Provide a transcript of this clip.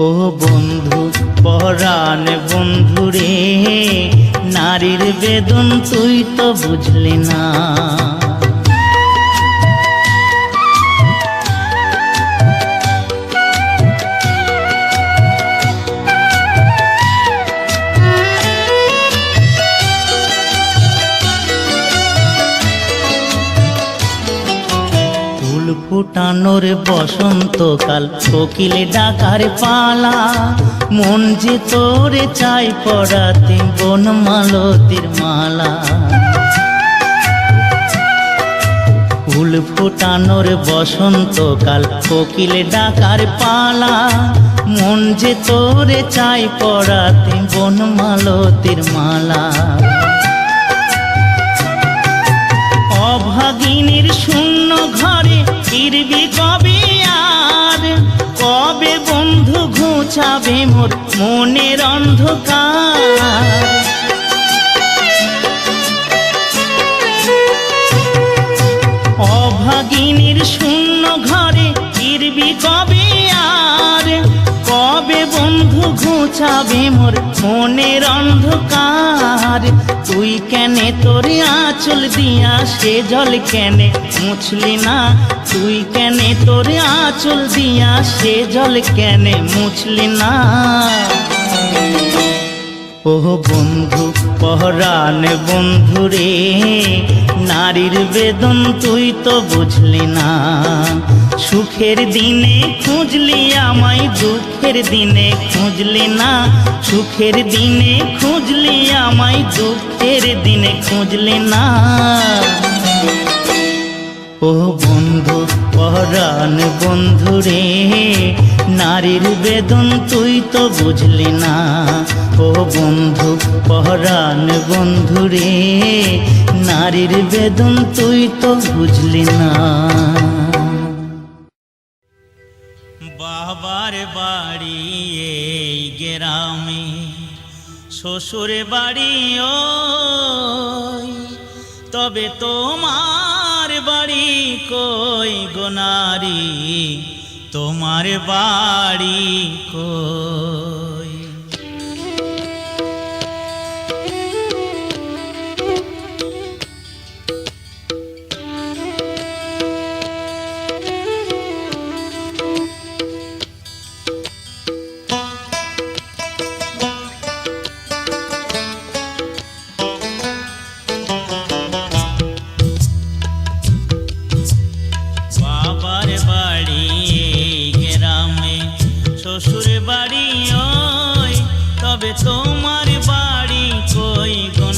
ও বন্ধু পরাণ বন্ধু রে, নারীর বেদন তুই তো বুঝলি না। ফুটানোর বসন্তকাল, কোকিলে ডাকার পালা, মন যে তোরে চাই পড়াতে বনমালতির মালা। ফুল ফুটানোর বসন্তকাল, কোকিলে ডাকার পালা, মন যে তোরে চাই পড়াতে বনমালতির মালা। অভাগিনীর শূন্য ঘরে ফিরবি কবে আর, কবে বন্ধু ঘুচাবে মোর মনের অন্ধকার। অভাগিনীর শূন্য ঘরে ফিরবি কবে আর, কবে বন্ধু ঘুচাবে মোর মনের অন্ধকার। তুই কেনে তোরে আঁচল দিয়া সে জল কেনে মুছলি না, তুই কেনে তোরে আঁচল দিয়া সে জল কেনে মুছলি না। ও বন্ধু পরাণ বন্ধু রে, নারীর বেদন তুই তো বুঝলি না। সুখের দিনে খুঁজলি আমায়, দুঃখের দিনে খুঁজলি না। সুখের দিনে খুঁজলি আমায়, দুঃখের দিনে খুঁজলি না। ও বন্ধু পরাণ বন্ধু রে, নারীর বেদন তুই তো বুঝলি না। ও বন্ধু পরাণ বন্ধু রে, নারীর বেদন তুই তো বুঝলি না। বাবার বাড়ি এই গ্রামে, শ্বশুর বাড়ি ওই, তবে তোমার বাড়ি কই গো নারী, তোমার বাড়ি কই? শ্বশুর বাড়ি ওই, তবে তোমার বাড়ি কই গো